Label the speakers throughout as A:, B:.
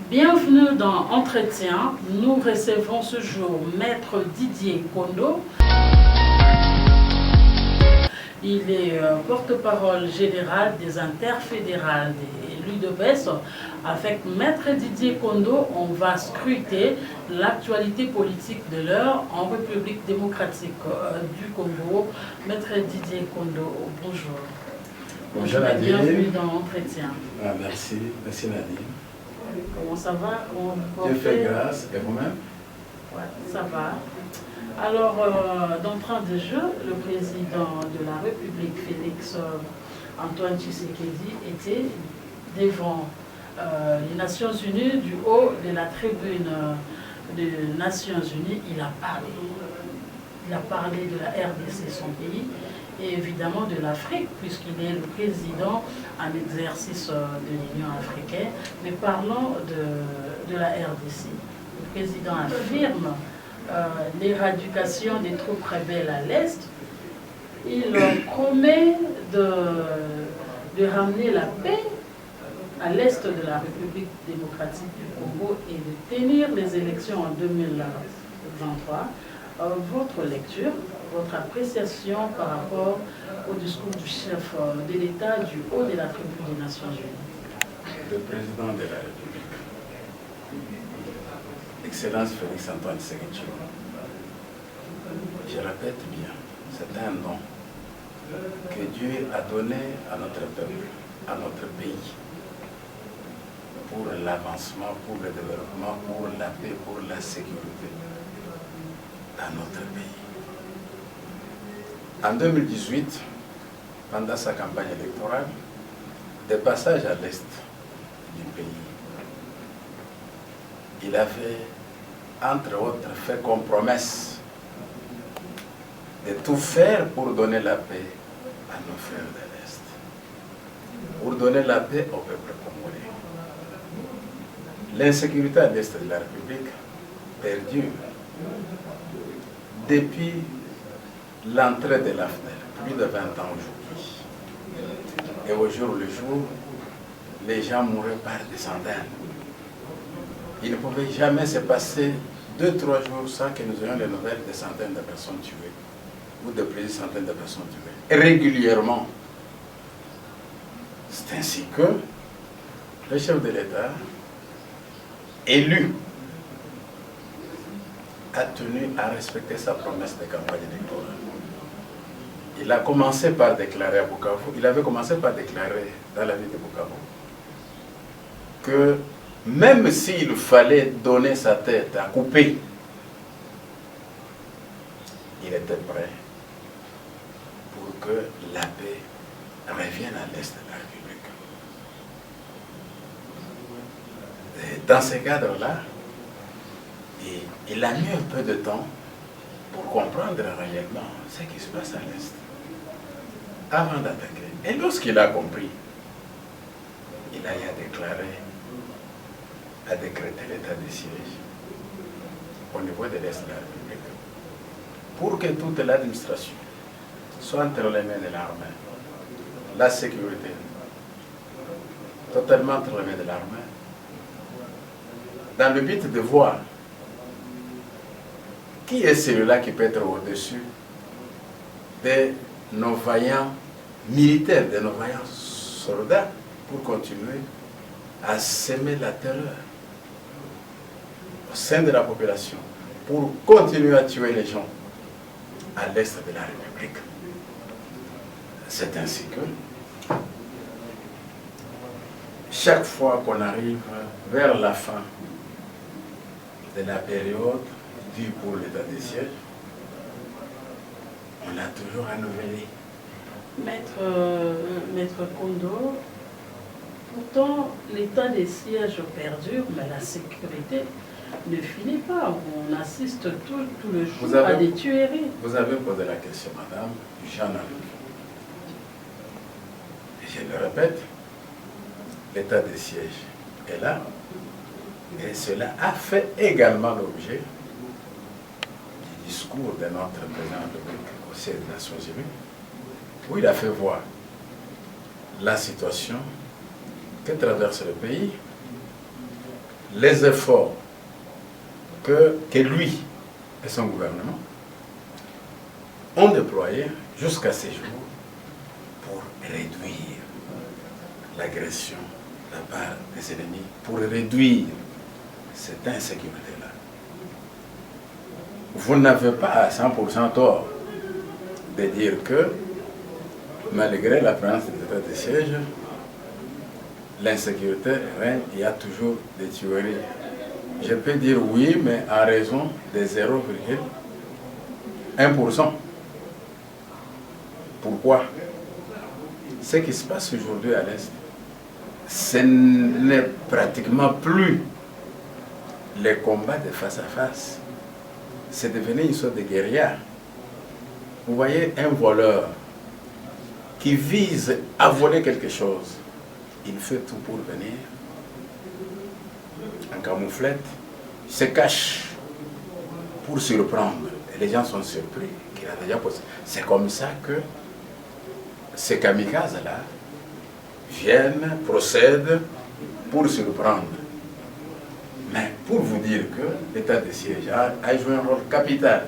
A: Bienvenue dans Entretien. Nous recevons ce jour Maître Didier Kondo. Il est porte-parole général des interfédérales de l'UDPS. Avec Maître Didier Kondo, on va scruter l'actualité politique de l'heure en République démocratique du Congo. Maître Didier Kondo, bonjour.
B: Bonjour Nadine.
A: Bienvenue dans Entretien.
B: Ah, merci Nadine.
A: Comment ça va?
B: Dieu fait grâce, et vous-même?
A: Ouais, ça va. Alors, d'entrée de jeu, le président de la République, Félix Antoine Tshisekedi, était devant les Nations Unies, du haut de la tribune des Nations Unies. Il a parlé. Il a parlé de la RDC, son pays, et évidemment de l'Afrique, puisqu'il est le président en exercice de l'Union africaine. Mais parlons de la RDC. Le président affirme l'éradication des troupes rebelles à l'Est. Il promet de ramener la paix à l'Est de la République démocratique du Congo et de tenir les élections en 2023. Votre lecture, votre appréciation par rapport au discours du chef de l'État du haut de la tribune des Nations Unies.
B: Le président de la République, Excellence Félix Antoine Tshisekedi, je répète bien, c'est un nom que Dieu a donné à notre peuple, à notre pays, pour l'avancement, pour le développement, pour la paix, pour la sécurité dans notre pays. En 2018, pendant sa campagne électorale, des passages à l'est du pays, il avait, entre autres, fait comme promesse de tout faire pour donner la paix à nos frères de l'Est, pour donner la paix au peuple congolais. L'insécurité à l'est de la République perdure depuis l'entrée de l'AFDEL, plus de 20 ans aujourd'hui. Et au jour le jour, les gens mouraient par des centaines. Il ne pouvait jamais se passer 2-3 jours sans que nous ayons les nouvelles de centaines de personnes tuées, ou de plusieurs centaines de personnes tuées. Et régulièrement. C'est ainsi que le chef de l'État, élu, a tenu à respecter sa promesse de campagne électorale. Il a commencé par déclarer à Bukavu, il avait commencé par déclarer dans la ville de Bukavu que même s'il fallait donner sa tête à couper, il était prêt pour que la paix revienne à l'est de la République. Et dans ce cadre-là, il a mis un peu de temps pour comprendre réellement ce qui se passe à l'Est, avant d'attaquer. Et lorsqu'il a compris, il a déclaré, a décrété l'état de siège au niveau de l'Est de la République, pour que toute l'administration soit entre les mains de l'armée, la sécurité totalement entre les mains de l'armée, dans le but de voir qui est celui-là qui peut être au-dessus de nos vaillants militaires, de nos vaillants soldats, pour continuer à semer la terreur au sein de la population, pour continuer à tuer les gens à l'est de la République. C'est ainsi que chaque fois qu'on arrive vers la fin de la période due pour l'état de siège, on a toujours renouvelé.
A: Maître Kondo, pourtant l'état de siège perdure, mais la sécurité ne finit pas. On assiste tout le jour à des tueries.
B: Vous avez posé la question, madame, Jean-Luc. Je le répète, l'état de siège est là, et cela a fait également l'objet du discours de notre président au siège des Nations Unies, où il a fait voir la situation que traverse le pays, les efforts que lui et son gouvernement ont déployés jusqu'à ces jours pour réduire l'agression de la part des ennemis, pour réduire cette insécurité-là. Vous n'avez pas à 100% tort de dire que, malgré la présence de l'état de siège, l'insécurité règne, il y a toujours des tueries. Je peux dire oui, mais en raison de 0,1%. Pourquoi? Ce qui se passe aujourd'hui à l'Est, ce n'est pratiquement plus les combats de face à face. C'est devenu une sorte de guérilla. Vous voyez un voleur qui vise à voler quelque chose, il fait tout pour venir en camouflette, il se cache pour surprendre. Et les gens sont surpris qu'il a déjà posé. C'est comme ça que ces kamikazes-là viennent, procèdent pour surprendre. Mais pour vous dire que l'état de siège a joué un rôle capital,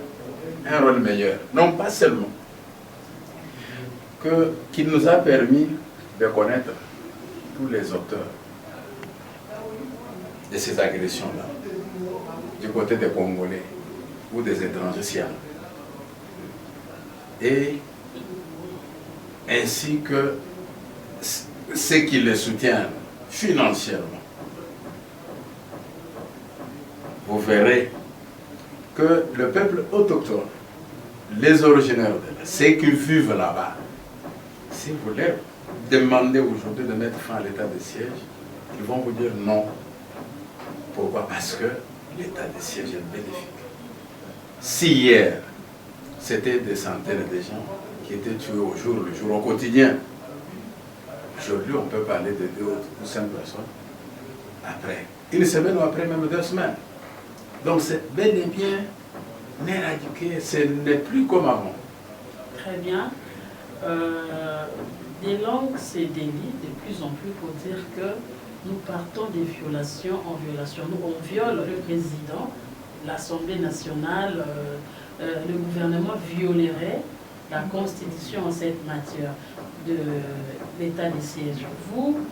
B: un rôle meilleur, non pas seulement qu'il nous a permis de connaître tous les auteurs de ces agressions-là, du côté des Congolais ou des étrangers siens, et ainsi que ceux qui les soutiennent financièrement. Vous verrez que le peuple autochtone, les originaires de là, ceux qui vivent là-bas, si vous leur demandez aujourd'hui de mettre fin à l'état de siège, ils vont vous dire non. Pourquoi? Parce que l'état de siège est bénéfique. Si hier, c'était des centaines de gens qui étaient tués au jour le jour, au quotidien, aujourd'hui, on peut parler de 2 ou 5 personnes après une semaine ou après même 2 semaines. Donc c'est bel et bien éradiqué, ce n'est plus comme avant.
A: Très bien. Des langues se délient de plus en plus pour dire que nous partons des violations en violation. Nous, on viole le président, l'Assemblée nationale, le gouvernement violerait la Constitution en cette matière de l'état de siège. Vous,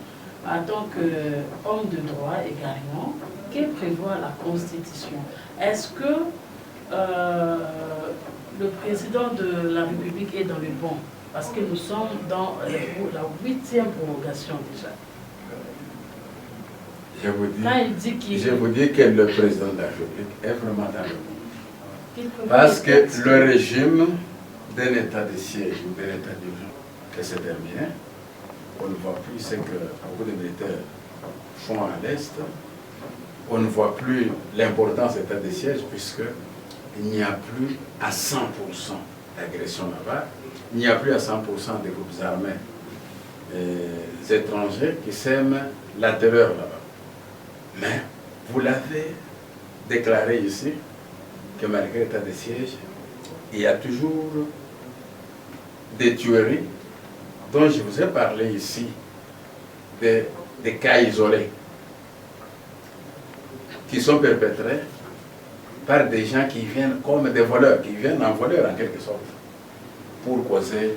A: en tant qu'homme de droit également, que prévoit la Constitution? Est-ce que le président de la République est dans le bon? Parce que nous sommes dans la 8e prorogation déjà.
B: Je vous dis,
A: quand il dit qu'il...
B: je vous dis que le président de la République est vraiment dans le bon. Parce que le régime d'un état de siège ou d'un état d'urgence, que c'est terminé, on ne voit plus ce que beaucoup de militaires font à l'Est. On ne voit plus l'importance de l'état de siège puisqu'il n'y a plus à 100% d'agression là-bas. Il n'y a plus à 100% des groupes armés étrangers qui sèment la terreur là-bas. Mais vous l'avez déclaré ici que malgré l'état de siège, il y a toujours des tueries dont je vous ai parlé ici, des cas isolés qui sont perpétrés par des gens qui viennent comme des voleurs, qui viennent en voleur en quelque sorte, pour causer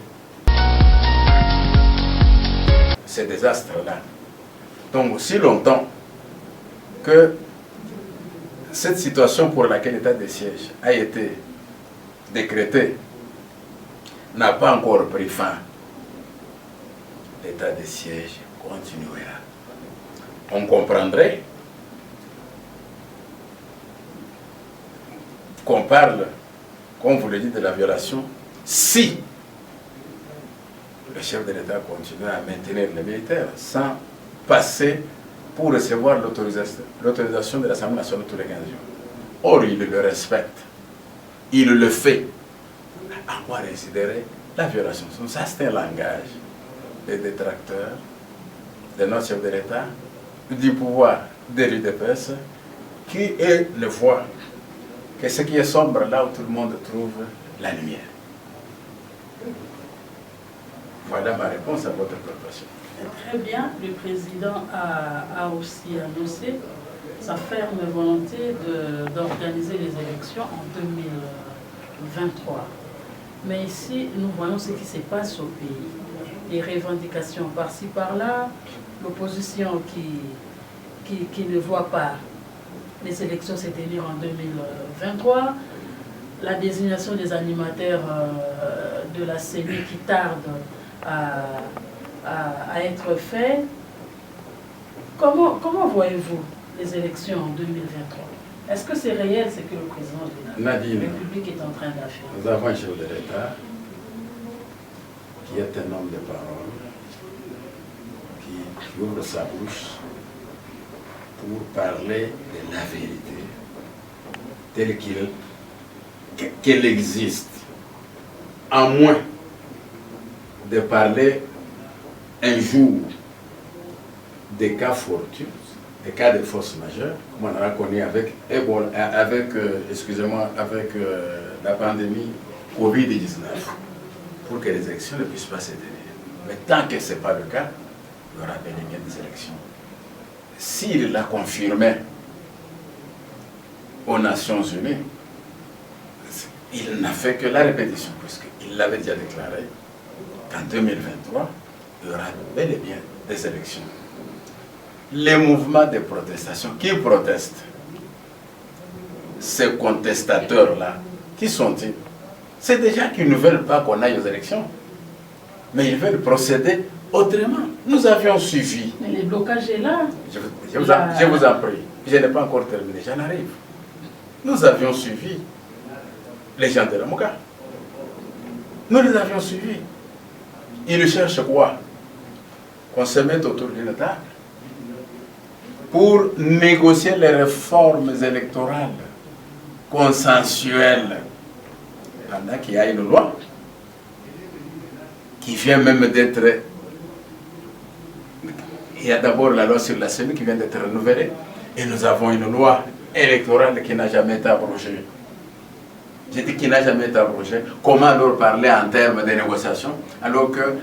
B: ces désastres-là. Donc aussi longtemps que cette situation pour laquelle l'état de siège a été décrété n'a pas encore pris fin, l'état de siège continuera. On comprendrait qu'on parle, comme vous le dites, de la violation, si le chef de l'État continue à maintenir les militaires sans passer pour recevoir l'autorisation de l'Assemblée nationale tous les 15 jours. Or, il le respecte, il le fait. À quoi résiderait la violation? Ça, c'est un langage des détracteurs de notre chef de l'État, du pouvoir de l'UDPS, qui ne voit que ce qui est sombre là où tout le monde trouve la lumière. Voilà ma réponse à votre préoccupation.
A: Très bien. Le président a aussi annoncé sa ferme volonté d'organiser les élections en 2023. Mais ici, nous voyons ce qui se passe au pays. Les revendications par-ci, par-là, l'opposition qui ne voit pas les élections se tenir en 2023, la désignation des animateurs de la CENI qui tarde à être faite. Comment voyez-vous les élections en 2023? Est-ce que c'est réel ce que le président de la République est en train d'affaire?
B: Nous avons un chef de l'État qui est un homme de parole, qui ouvre sa bouche pour parler de la vérité telle qu'elle existe, à moins de parler un jour des cas fortuits, des cas de force majeure, comme on a connu avec la pandémie Covid-19, pour que les élections ne puissent pas se tenir. Mais tant que ce n'est pas le cas, il y aura bel et bien des élections. S'il l'a confirmé aux Nations Unies, il n'a fait que la répétition, puisqu'il l'avait déjà déclaré qu'en 2023, il y aura bel et bien des élections. Les mouvements de protestation, qui protestent? Ces contestateurs-là, qui sont-ils? C'est des gens qui ne veulent pas qu'on aille aux élections, mais ils veulent procéder autrement. Nous avions suivi.
A: Mais le blocage est là.
B: Je vous en prie, je n'ai pas encore terminé, j'en arrive. Nous avions suivi les gens de la Mouka. Nous les avions suivis. Ils cherchent quoi? Qu'on se mette autour d'une table pour négocier les réformes électorales consensuelles, pendant qu'il y a une loi qui vient même d'être... Il y a d'abord la loi sur la CENI qui vient d'être renouvelée, et nous avons une loi électorale qui n'a jamais été abrogée. J'ai dit qu'il n'a jamais été abrogée. Comment alors parler en termes de négociation alors que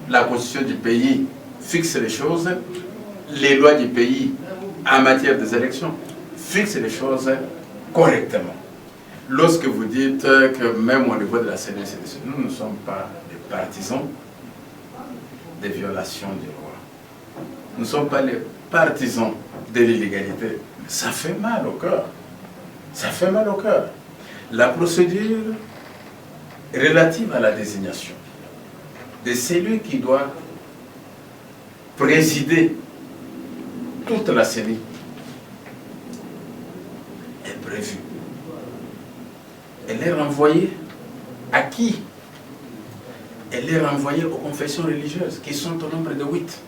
B: la constitution du pays fixe les choses, les lois du pays en matière des élections fixent les choses correctement. Lorsque vous dites que même au niveau de la CENI, nous ne sommes pas des partisans des violations des lois. Nous ne sommes pas les partisans de l'illégalité. Ça fait mal au cœur. Ça fait mal au cœur. La procédure relative à la désignation de celui qui doit présider toute la CENI est prévue. Elle est renvoyée à qui? Elle est renvoyée aux confessions religieuses, qui sont au nombre de 8.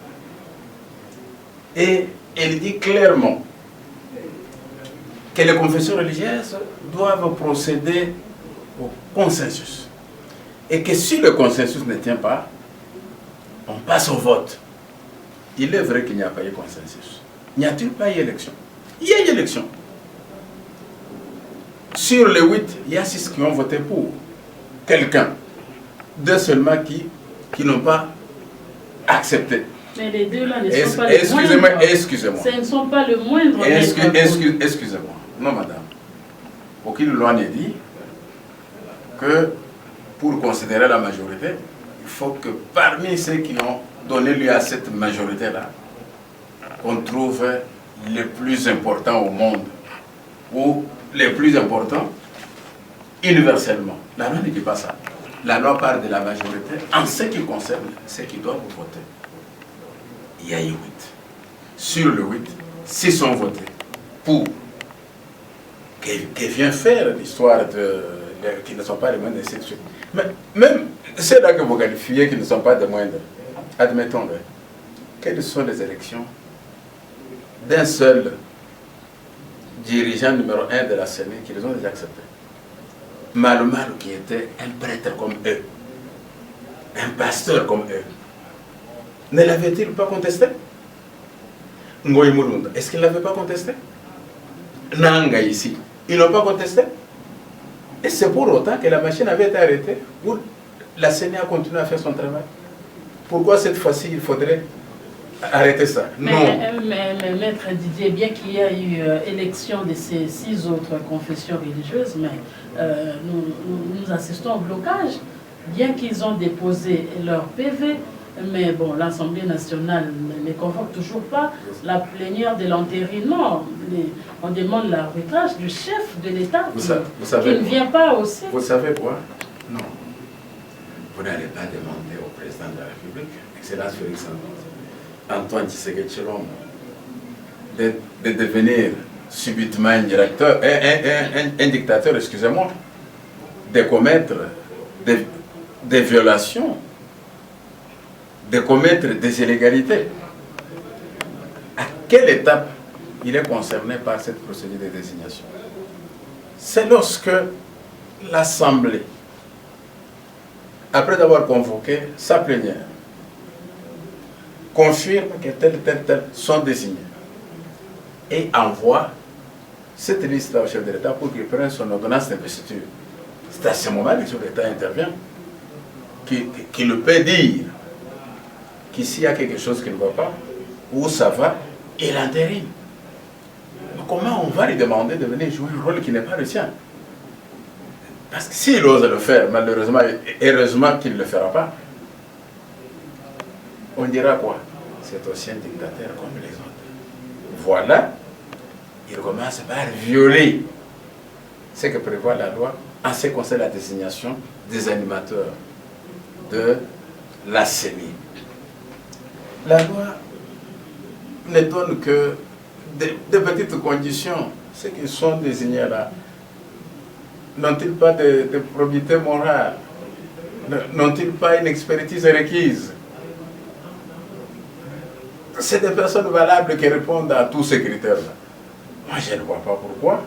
B: Et elle dit clairement que les confessions religieuses doivent procéder au consensus. Et que si le consensus ne tient pas, on passe au vote. Il est vrai qu'il n'y a pas eu consensus. N'y a-t-il pas eu élection? Il y a eu élection. Sur les 8, il y a 6 qui ont voté pour quelqu'un. 2 seulement qui n'ont pas accepté.
A: Mais les deux là ne sont pas les moindres.
B: Excusez-moi.
A: Ce ne sont pas le moindre.
B: Excusez-moi. Non, madame. Aucune loi ne dit que pour considérer la majorité, il faut que parmi ceux qui ont donné lieu à cette majorité-là, on trouve les plus importants au monde, ou les plus importants universellement. La loi ne dit pas ça. La loi parle de la majorité en ce qui concerne ceux qui doivent voter. Il y a eu 8. Sur le 8, 6 ont voté pour. Que vient faire l'histoire qui ne sont pas les moindres, et ainsi de suite. Mais même ceux-là que vous qualifiez qui ne sont pas des moindres, admettons-le. Quelles sont les élections d'un seul dirigeant numéro 1 de la CENI qui les ont déjà acceptés? Malo qui était un prêtre comme eux, un pasteur comme eux, ne l'avait-il pas contesté? Ngoï Mulunda, est-ce qu'il ne l'avait pas contesté? Nanga ici, ils n'ont pas contesté? Et c'est pour autant que la machine avait été arrêtée, où la CENI a continué à faire son travail. Pourquoi cette fois-ci il faudrait Arrêtez ça. Non.
A: Mais Maître Didier, bien qu'il y ait eu élection de ces 6 autres confessions religieuses, mais nous assistons au blocage, bien qu'ils ont déposé leur PV, mais bon, l'Assemblée nationale ne les convoque toujours pas. La plénière de l'entérinement, on demande l'arbitrage du chef de l'État qui ne vient pas aussi.
B: Vous savez quoi? Non. Vous n'allez pas demander au président de la République, Excellence Félix Antoine Tshisekedi Tshilombo, de devenir subitement un directeur, un dictateur, excusez-moi, de commettre des violations, de commettre des illégalités. À quelle étape il est concerné par cette procédure de désignation? C'est lorsque l'Assemblée, après avoir convoqué sa plénière, confirme que tel sont désignés et envoie cette liste au chef de l'État pour qu'il prenne son ordonnance d'investiture. C'est à ce moment que le chef de l'État intervient, qui le peut dire qu'ici il y a quelque chose qui ne va pas, où ça va, et l'intérim. Comment on va lui demander de venir jouer un rôle qui n'est pas le sien? Parce que s'il ose le faire, malheureusement, heureusement qu'il ne le fera pas, on dira quoi? C'est aussi un dictateur comme les autres. Voilà, il commence par violer ce que prévoit la loi en ce qui concerne la désignation des animateurs de la CENI. La loi ne donne que des petites conditions. Ceux qui sont désignés là, n'ont-ils pas de probité morale? N'ont-ils pas une expertise requise? C'est des personnes valables qui répondent à tous ces critères-là. Moi, je ne vois pas pourquoi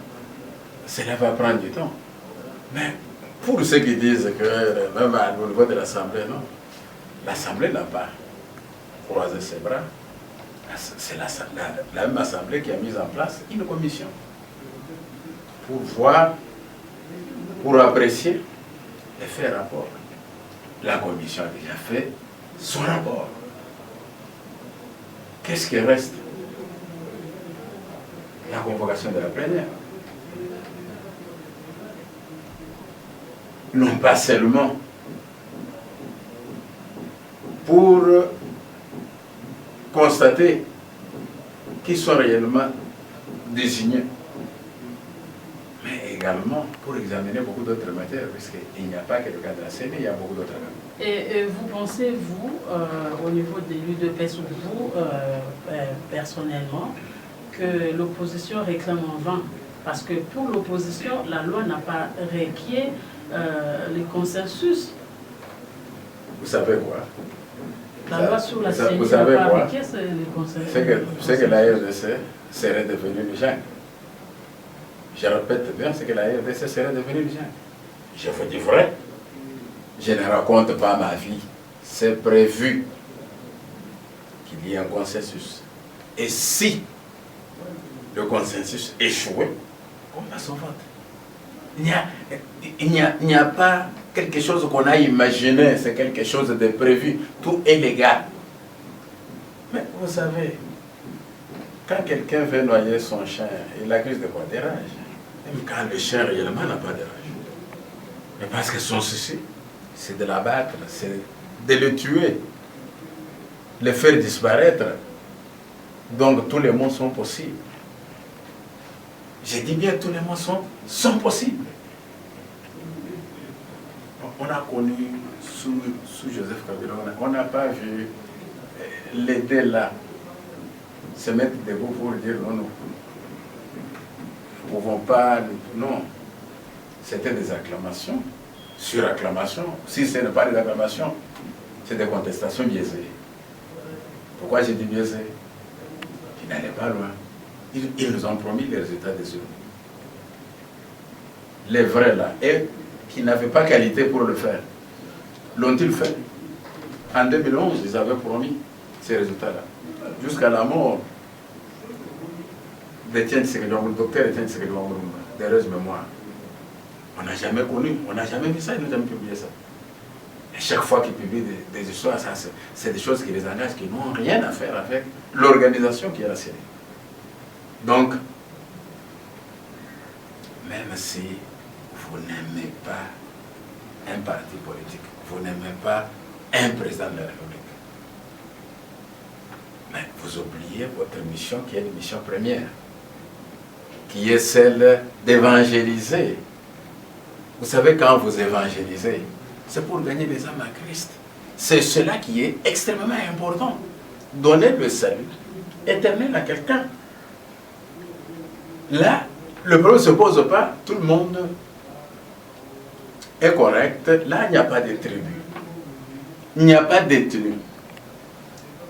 B: cela va prendre du temps. Mais pour ceux qui disent que même au niveau de l'Assemblée, non, l'Assemblée n'a pas croisé ses bras. C'est la même Assemblée qui a mis en place une commission pour voir, pour apprécier et faire rapport. La commission a déjà fait son rapport. Qu'est-ce qui reste? La convocation de la plénière. Non pas seulement pour constater qui sont réellement désignés, mais également pour examiner beaucoup d'autres matières, puisqu'il n'y a pas que le cas de la CENI, il y a beaucoup d'autres cas.
A: Et vous pensez, vous, au niveau de l'UDPS ou vous, personnellement, que l'opposition réclame en vain? Parce que pour l'opposition, la loi n'a pas requis le consensus.
B: Vous savez quoi?
A: La loi sur la CENI
B: n'a pas
A: requis le consensus.
B: C'est que la RDC serait devenue le genre. Je répète bien, c'est que la RDC serait devenue le genre. Je vous dis vrai. Je ne raconte pas ma vie. C'est prévu qu'il y ait un consensus. Et si le consensus échouait, on passe au vote. Il n'y a pas quelque chose qu'on a imaginé, c'est quelque chose de prévu. Tout est légal. Mais vous savez, quand quelqu'un veut noyer son chien, il accuse de quoi? Des rages. Même quand le chien réellement n'a pas de rage. Mais parce que son souci, c'est de l'abattre, c'est de le tuer, le faire disparaître. Donc tous les mots sont possibles. J'ai dit bien tous les mots sont possibles. On a connu sous Joseph Kabila, on n'a pas vu l'aider là se mettre debout pour dire non, nous ne pouvons pas, non. C'était des acclamations, sur acclamation. Si ce n'est pas des acclamations, c'est des contestations biaisées. Pourquoi j'ai dit biaisées? Ils n'allaient pas loin. Ils nous ont promis les résultats des urnes. Les vrais là, et qui n'avaient pas qualité pour le faire. L'ont-ils fait? En 2011, ils avaient promis ces résultats-là. Jusqu'à la mort d'Étienne Tshisekedi, docteur Étienne Tshisekedi Lumumba, d'heureuse mémoire. On n'a jamais connu, on n'a jamais vu ça, ils n'ont jamais publié ça. Et chaque fois qu'ils publient des histoires, c'est des choses qui les engagent, qui n'ont rien à faire avec l'organisation qui est la série. Donc, même si vous n'aimez pas un parti politique, vous n'aimez pas un président de la République, mais vous oubliez votre mission qui est une mission première, qui est celle d'évangéliser. Vous savez, quand vous évangélisez, c'est pour gagner des âmes à Christ. C'est cela qui est extrêmement important. Donner le salut éternel à quelqu'un. Là, le problème ne se pose pas, tout le monde est correct. Là, il n'y a pas de tribu. Il n'y a pas d'ethnie.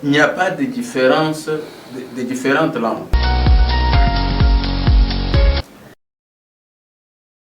B: Il n'y a pas de différence, de différentes langues.